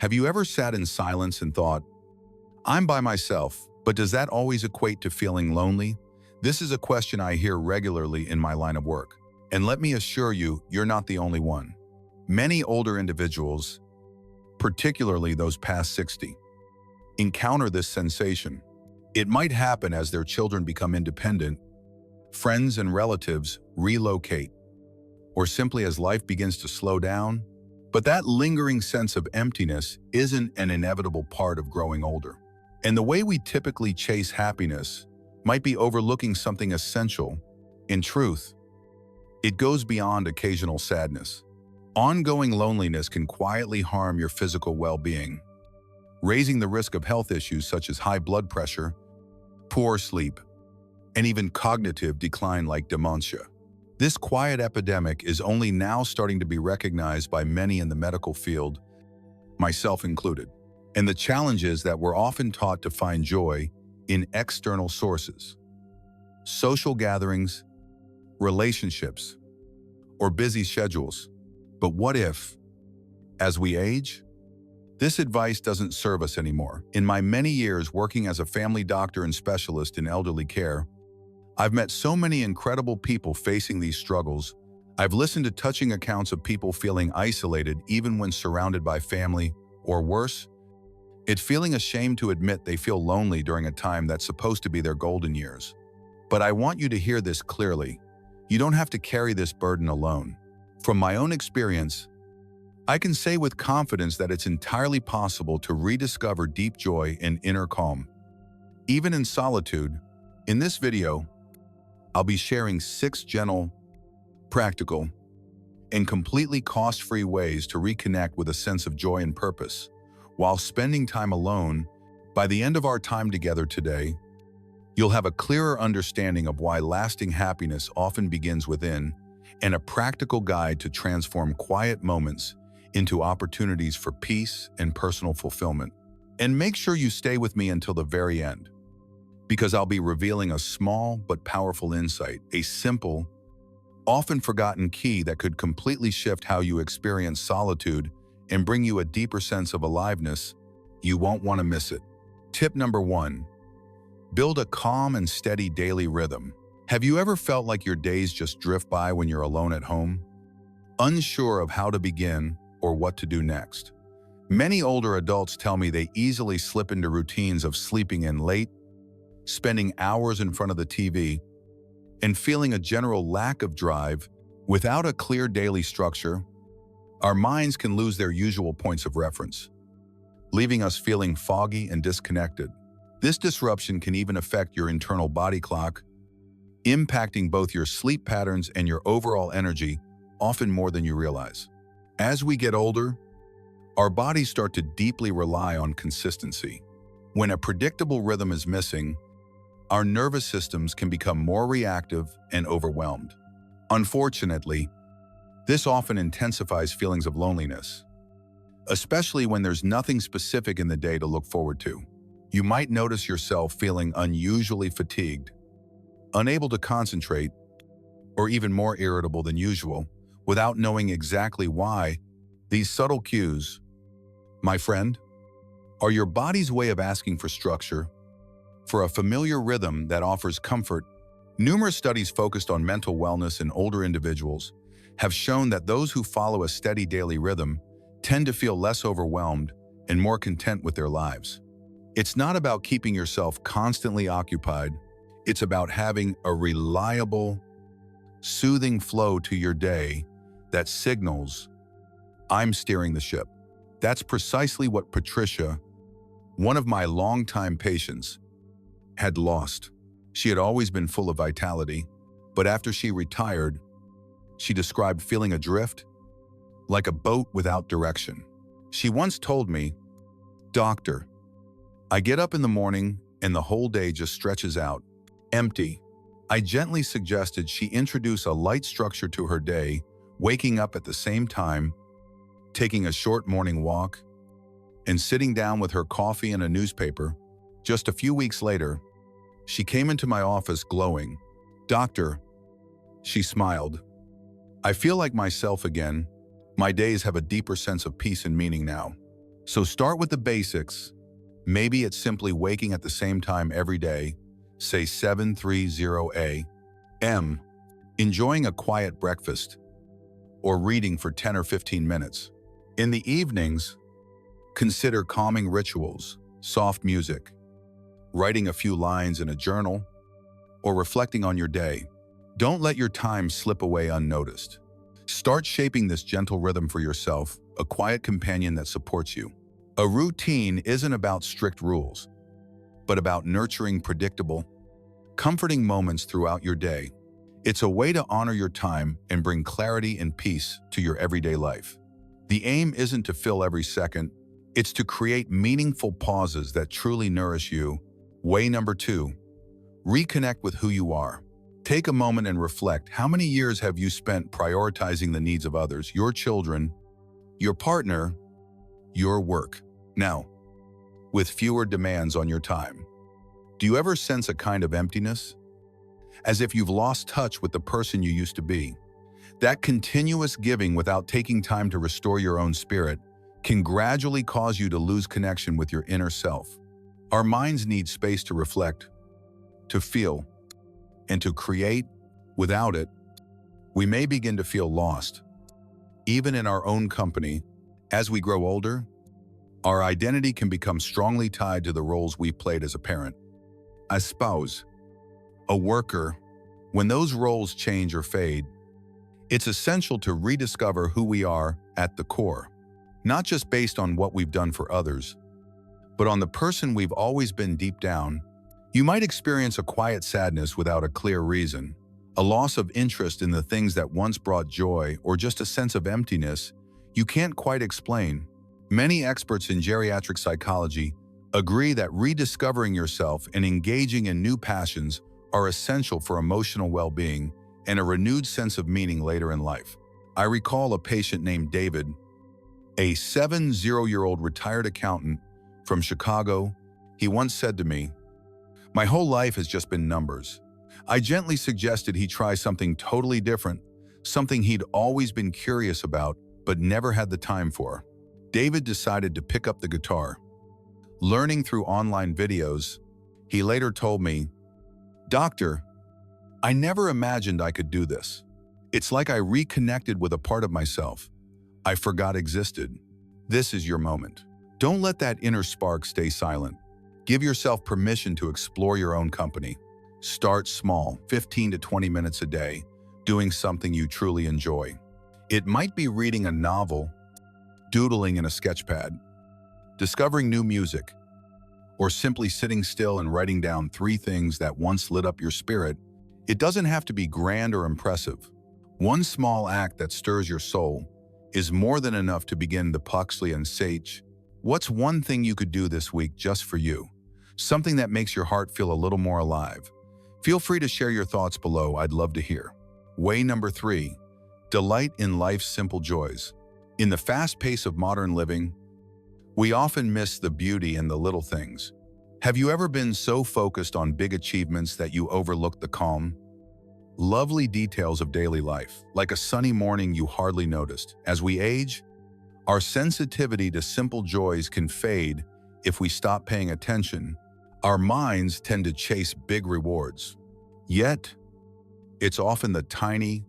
Have you ever sat in silence and thought, I'm by myself, but does that always equate to feeling lonely? This is a question I hear regularly in my line of work. And let me assure you, you're not the only one. Many older individuals, particularly those past 60, encounter this sensation. It might happen as their children become independent, friends and relatives relocate, or simply as life begins to slow down. But that lingering sense of emptiness isn't an inevitable part of growing older. And the way we typically chase happiness might be overlooking something essential. In truth, it goes beyond occasional sadness. Ongoing loneliness can quietly harm your physical well-being, raising the risk of health issues such as high blood pressure, poor sleep, and even cognitive decline like dementia. This quiet epidemic is only now starting to be recognized by many in the medical field, myself included. And the challenge is that we're often taught to find joy in external sources, social gatherings, relationships, or busy schedules. But what if, as we age, this advice doesn't serve us anymore? In my many years working as a family doctor and specialist in elderly care, I've met so many incredible people facing these struggles. I've listened to touching accounts of people feeling isolated even when surrounded by family, or worse, it's feeling ashamed to admit they feel lonely during a time that's supposed to be their golden years. But I want you to hear this clearly. You don't have to carry this burden alone. From my own experience, I can say with confidence that it's entirely possible to rediscover deep joy and inner calm, even in solitude. In this video, I'll be sharing 6 gentle, practical, and completely cost-free ways to reconnect with a sense of joy and purpose while spending time alone. By the end of our time together today, you'll have a clearer understanding of why lasting happiness often begins within, and a practical guide to transform quiet moments into opportunities for peace and personal fulfillment. And make sure you stay with me until the very end, because I'll be revealing a small but powerful insight, a simple, often forgotten key that could completely shift how you experience solitude and bring you a deeper sense of aliveness. You won't want to miss it. Tip number 1, build a calm and steady daily rhythm. Have you ever felt like your days just drift by when you're alone at home, unsure of how to begin or what to do next? Many older adults tell me they easily slip into routines of sleeping in late, spending hours in front of the TV, and feeling a general lack of drive. Without a clear daily structure, our minds can lose their usual points of reference, leaving us feeling foggy and disconnected. This disruption can even affect your internal body clock, impacting both your sleep patterns and your overall energy, often more than you realize. As we get older, our bodies start to deeply rely on consistency. When a predictable rhythm is missing, our nervous systems can become more reactive and overwhelmed. Unfortunately, this often intensifies feelings of loneliness, especially when there's nothing specific in the day to look forward to. You might notice yourself feeling unusually fatigued, unable to concentrate, or even more irritable than usual, without knowing exactly why. These subtle cues, my friend, are your body's way of asking for structure, for a familiar rhythm that offers comfort. Numerous studies focused on mental wellness in older individuals have shown that those who follow a steady daily rhythm tend to feel less overwhelmed and more content with their lives. It's not about keeping yourself constantly occupied. It's about having a reliable, soothing flow to your day that signals, I'm steering the ship. That's precisely what Patricia, one of my longtime patients, had lost. She had always been full of vitality, but after she retired, she described feeling adrift, like a boat without direction. She once told me, "Doctor, I get up in the morning and the whole day just stretches out, empty." I gently suggested she introduce a light structure to her day, waking up at the same time, taking a short morning walk, and sitting down with her coffee and a newspaper. Just a few weeks later, she came into my office glowing. "Doctor," she smiled, "I feel like myself again. My days have a deeper sense of peace and meaning now." So start with the basics. Maybe it's simply waking at the same time every day, say 7:30 a.m., enjoying a quiet breakfast, or reading for 10 or 15 minutes. In the evenings, consider calming rituals, soft music, writing a few lines in a journal, or reflecting on your day. Don't let your time slip away unnoticed. Start shaping this gentle rhythm for yourself, a quiet companion that supports you. A routine isn't about strict rules, but about nurturing predictable, comforting moments throughout your day. It's a way to honor your time and bring clarity and peace to your everyday life. The aim isn't to fill every second, it's to create meaningful pauses that truly nourish you. Way number 2, reconnect with who you are. Take a moment and reflect. How many years have you spent prioritizing the needs of others, your children, your partner, your work? Now, with fewer demands on your time, do you ever sense a kind of emptiness? As if you've lost touch with the person you used to be? That continuous giving without taking time to restore your own spirit can gradually cause you to lose connection with your inner self. Our minds need space to reflect, to feel, and to create. Without it, we may begin to feel lost, even in our own company. As we grow older, our identity can become strongly tied to the roles we played as a parent, a spouse, a worker. When those roles change or fade, it's essential to rediscover who we are at the core, not just based on what we've done for others, but on the person we've always been deep down. You might experience a quiet sadness without a clear reason, a loss of interest in the things that once brought joy, or just a sense of emptiness you can't quite explain. Many experts in geriatric psychology agree that rediscovering yourself and engaging in new passions are essential for emotional well-being and a renewed sense of meaning later in life. I recall a patient named David, a 70-year-old retired accountant from Chicago. He once said to me, "My whole life has just been numbers." I gently suggested he try something totally different, something he'd always been curious about but never had the time for. David decided to pick up the guitar. Learning through online videos, he later told me, "Doctor, I never imagined I could do this. It's like I reconnected with a part of myself I forgot existed." This is your moment. Don't let that inner spark stay silent. Give yourself permission to explore your own company. Start small, 15 to 20 minutes a day, doing something you truly enjoy. It might be reading a novel, doodling in a sketchpad, discovering new music, or simply sitting still and writing down 3 things that once lit up your spirit. It doesn't have to be grand or impressive. One small act that stirs your soul is more than enough to begin the Puxley and Sage. What's one thing you could do this week just for you? Something that makes your heart feel a little more alive. Feel free to share your thoughts below. I'd love to hear. Way number 3, delight in life's simple joys. In the fast pace of modern living, we often miss the beauty in the little things. Have you ever been so focused on big achievements that you overlook the calm, lovely details of daily life, like a sunny morning you hardly noticed? As we age, our sensitivity to simple joys can fade if we stop paying attention. Our minds tend to chase big rewards. Yet, it's often the tiny,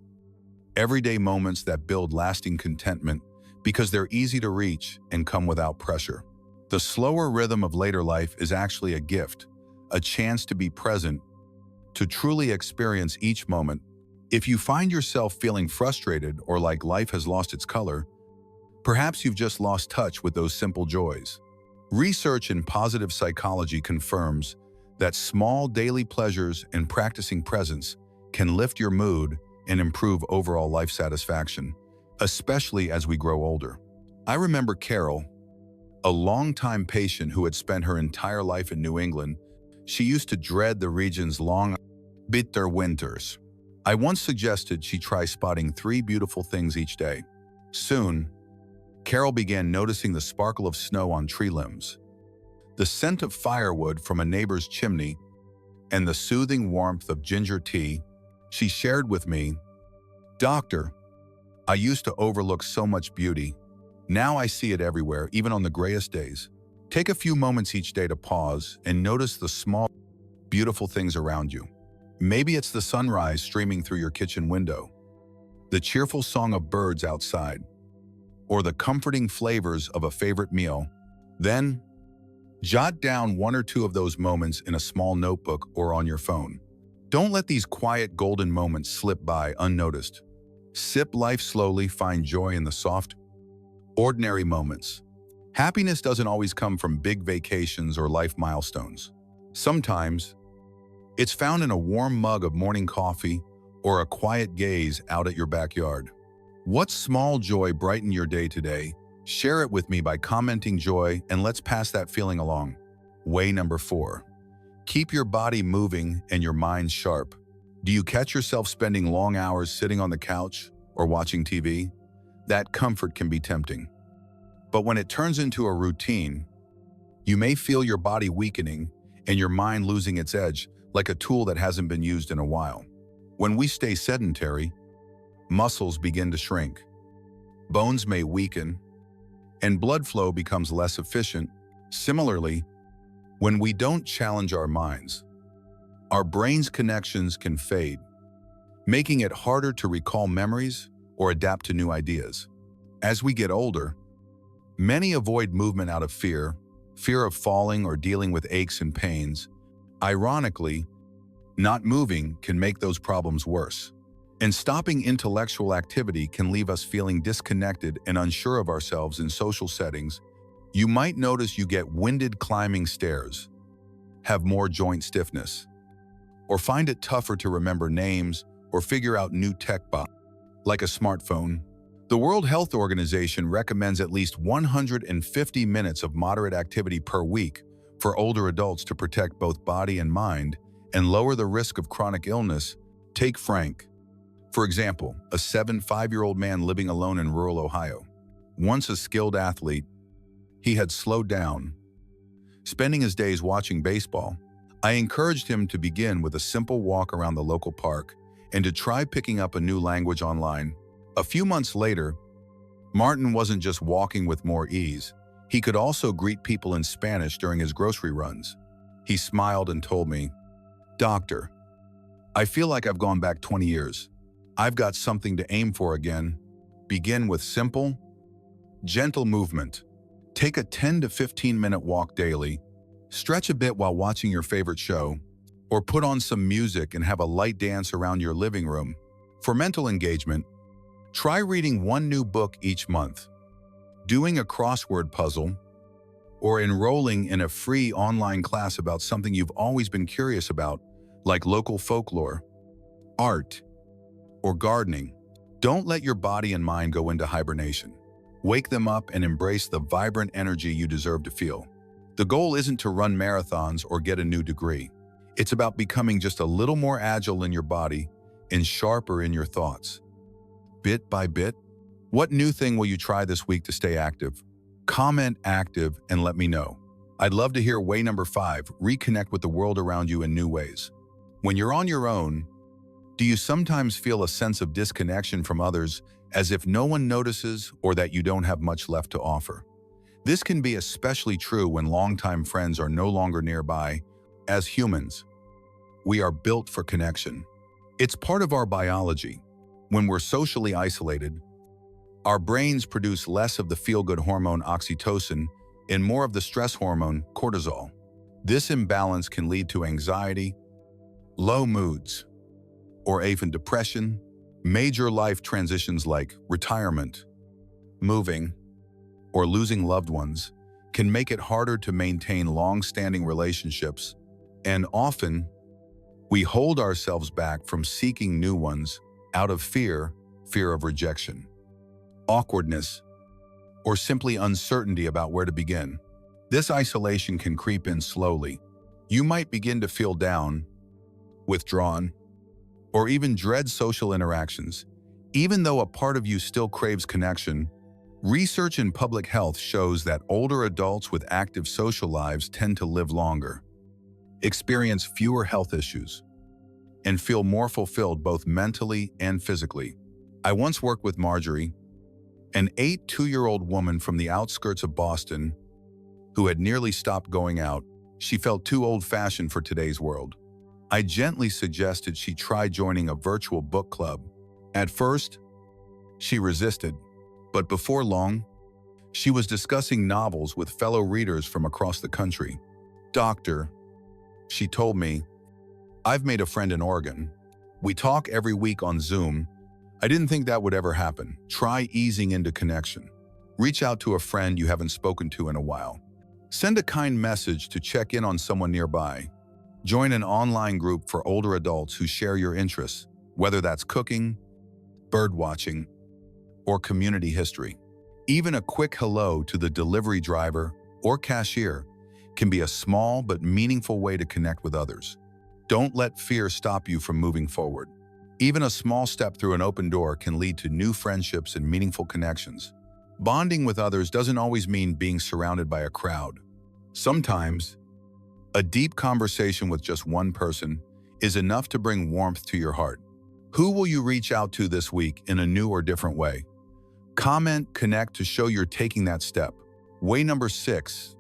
everyday moments that build lasting contentment because they're easy to reach and come without pressure. The slower rhythm of later life is actually a gift, a chance to be present, to truly experience each moment. If you find yourself feeling frustrated or like life has lost its color, perhaps you've just lost touch with those simple joys. Research in positive psychology confirms that small daily pleasures and practicing presence can lift your mood and improve overall life satisfaction, especially as we grow older. I remember Carol, a longtime patient who had spent her entire life in New England. She used to dread the region's long, bitter winters. I once suggested she try spotting 3 beautiful things each day. Soon, Carol began noticing the sparkle of snow on tree limbs, the scent of firewood from a neighbor's chimney, and the soothing warmth of ginger tea. She shared with me, "Doctor, I used to overlook so much beauty. Now I see it everywhere, even on the grayest days. Take a few moments each day to pause and notice the small, beautiful things around you. Maybe it's the sunrise streaming through your kitchen window, the cheerful song of birds outside, or the comforting flavors of a favorite meal. Then, jot down one or two of those moments in a small notebook or on your phone. Don't let these quiet golden moments slip by unnoticed. Sip life slowly, find joy in the soft, ordinary moments. Happiness doesn't always come from big vacations or life milestones. Sometimes, it's found in a warm mug of morning coffee or a quiet gaze out at your backyard. What small joy brightened your day today? Share it with me by commenting joy, and let's pass that feeling along. Way number 4. Keep your body moving and your mind sharp. Do you catch yourself spending long hours sitting on the couch or watching TV? That comfort can be tempting. But when it turns into a routine, you may feel your body weakening and your mind losing its edge, like a tool that hasn't been used in a while. When we stay sedentary, muscles begin to shrink, bones may weaken, and blood flow becomes less efficient. Similarly, when we don't challenge our minds, our brain's connections can fade, making it harder to recall memories or adapt to new ideas. As we get older, many avoid movement out of fear of falling or dealing with aches and pains. Ironically, not moving can make those problems worse. And stopping intellectual activity can leave us feeling disconnected and unsure of ourselves in social settings. You might notice you get winded climbing stairs, have more joint stiffness, or find it tougher to remember names or figure out new tech like a smartphone. The World Health Organization recommends at least 150 minutes of moderate activity per week for older adults to protect both body and mind and lower the risk of chronic illness. Take Frank, for example, a 75-year-old man living alone in rural Ohio. Once a skilled athlete, he had slowed down, spending his days watching baseball. I encouraged him to begin with a simple walk around the local park and to try picking up a new language online. A few months later, Martin wasn't just walking with more ease. He could also greet people in Spanish during his grocery runs. He smiled and told me, "Doctor, I feel like I've gone back 20 years. I've got something to aim for again." Begin with simple, gentle movement. Take a 10 to 15-minute walk daily. Stretch a bit while watching your favorite show, or put on some music and have a light dance around your living room. For mental engagement, try reading one new book each month, doing a crossword puzzle, or enrolling in a free online class about something you've always been curious about, like local folklore, art, or gardening. Don't let your body and mind go into hibernation. Wake them up and embrace the vibrant energy you deserve to feel. The goal isn't to run marathons or get a new degree. It's about becoming just a little more agile in your body and sharper in your thoughts. Bit by bit, what new thing will you try this week to stay active? Comment active and let me know. I'd love to hear way number 5, reconnect with the world around you in new ways. When you're on your own, do you sometimes feel a sense of disconnection from others, as if no one notices or that you don't have much left to offer? This can be especially true when longtime friends are no longer nearby. As humans, we are built for connection. It's part of our biology. When we're socially isolated, our brains produce less of the feel-good hormone oxytocin and more of the stress hormone cortisol. This imbalance can lead to anxiety, low moods, or even depression. Major life transitions like retirement, moving, or losing loved ones can make it harder to maintain long-standing relationships, and often we hold ourselves back from seeking new ones out of fear of rejection, awkwardness, or simply uncertainty about where to begin. This isolation can creep in slowly. You might begin to feel down, withdrawn, or even dread social interactions. Even though a part of you still craves connection, research in public health shows that older adults with active social lives tend to live longer, experience fewer health issues, and feel more fulfilled both mentally and physically. I once worked with Marjorie, An 82-year-old woman from the outskirts of Boston who had nearly stopped going out. She felt too old-fashioned for today's world. I gently suggested she try joining a virtual book club. At first, she resisted, but before long, she was discussing novels with fellow readers from across the country. "Doctor," she told me, "I've made a friend in Oregon. We talk every week on Zoom. I didn't think that would ever happen. Try easing into connection. Reach out to a friend you haven't spoken to in a while. Send a kind message to check in on someone nearby. Join an online group for older adults who share your interests, whether that's cooking, bird watching, or community history. Even a quick hello to the delivery driver or cashier can be a small but meaningful way to connect with others. Don't let fear stop you from moving forward. Even a small step through an open door can lead to new friendships and meaningful connections. Bonding with others doesn't always mean being surrounded by a crowd. Sometimes, a deep conversation with just one person is enough to bring warmth to your heart. Who will you reach out to this week in a new or different way? Comment, connect to show you're taking that step. Way number 6,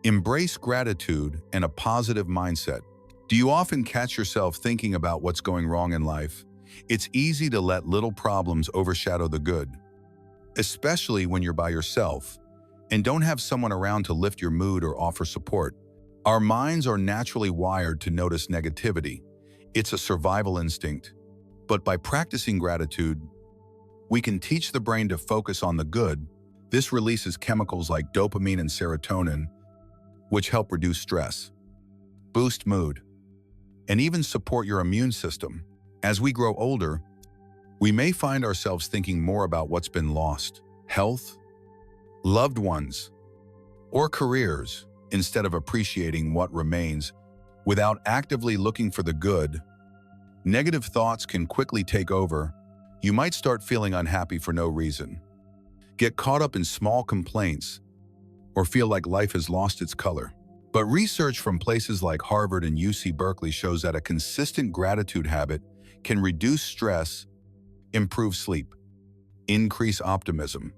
embrace gratitude and a positive mindset. Do you often catch yourself thinking about what's going wrong in life? It's easy to let little problems overshadow the good, especially when you're by yourself and don't have someone around to lift your mood or offer support. Our minds are naturally wired to notice negativity. It's a survival instinct. But by practicing gratitude, we can teach the brain to focus on the good. This releases chemicals like dopamine and serotonin, which help reduce stress, boost mood, and even support your immune system. As we grow older, we may find ourselves thinking more about what's been lost, health, loved ones, or careers, instead of appreciating what remains. Without actively looking for the good, negative thoughts can quickly take over. You might start feeling unhappy for no reason, get caught up in small complaints, or feel like life has lost its color. But research from places like Harvard and UC Berkeley shows that a consistent gratitude habit can reduce stress, improve sleep, increase optimism,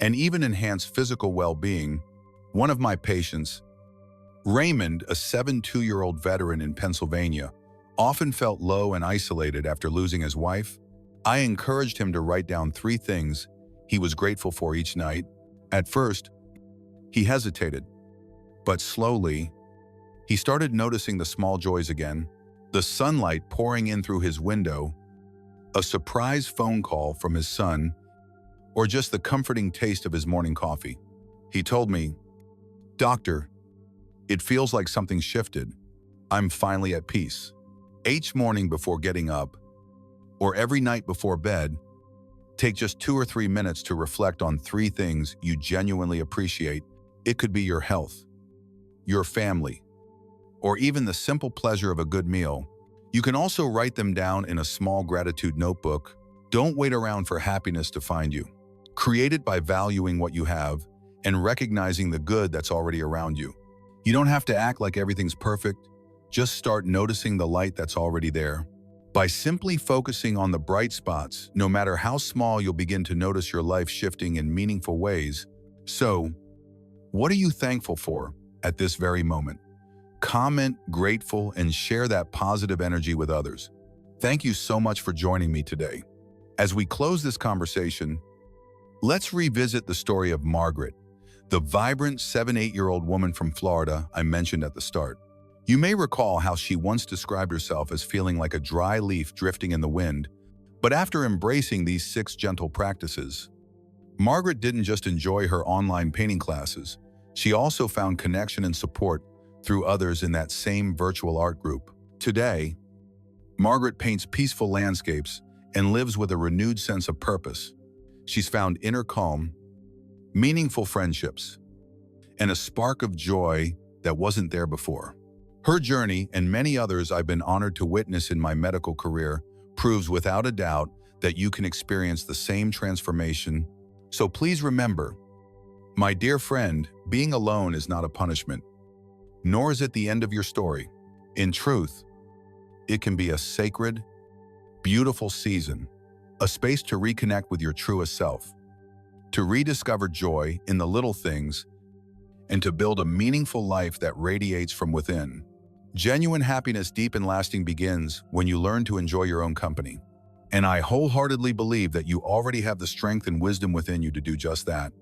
and even enhance physical well-being. One of my patients, Raymond, a 72-year-old veteran in Pennsylvania, often felt low and isolated after losing his wife. I encouraged him to write down 3 things he was grateful for each night. At first, he hesitated, but slowly, he started noticing the small joys again: the sunlight pouring in through his window, a surprise phone call from his son, or just the comforting taste of his morning coffee. He told me, "Doctor, it feels like something shifted. I'm finally at peace." Each morning before getting up, or every night before bed, take just 2 or 3 minutes to reflect on 3 things you genuinely appreciate. It could be your health, your family, or even the simple pleasure of a good meal. You can also write them down in a small gratitude notebook. Don't wait around for happiness to find you. Create it by valuing what you have and recognizing the good that's already around you. You don't have to act like everything's perfect. Just start noticing the light that's already there. By simply focusing on the bright spots, no matter how small, you'll begin to notice your life shifting in meaningful ways. So, what are you thankful for at this very moment? Comment grateful and share that positive energy with others. Thank you so much for joining me today. As we close this conversation, let's revisit the story of Margaret, the vibrant 7-8-year-old woman from Florida I mentioned at the start. You may recall how she once described herself as feeling like a dry leaf drifting in the wind, but after embracing these 6 gentle practices, Margaret didn't just enjoy her online painting classes. She also found connection and support through others in that same virtual art group. Today, Margaret paints peaceful landscapes and lives with a renewed sense of purpose. She's found inner calm, meaningful friendships, and a spark of joy that wasn't there before. Her journey, and many others I've been honored to witness in my medical career, proves without a doubt that you can experience the same transformation. So please remember, my dear friend, being alone is not a punishment, nor is it the end of your story. In truth, it can be a sacred, beautiful season, a space to reconnect with your truest self. to rediscover joy in the little things, and to build a meaningful life that radiates from within. Genuine happiness, deep and lasting, begins when you learn to enjoy your own company. And I wholeheartedly believe that you already have the strength and wisdom within you to do just that.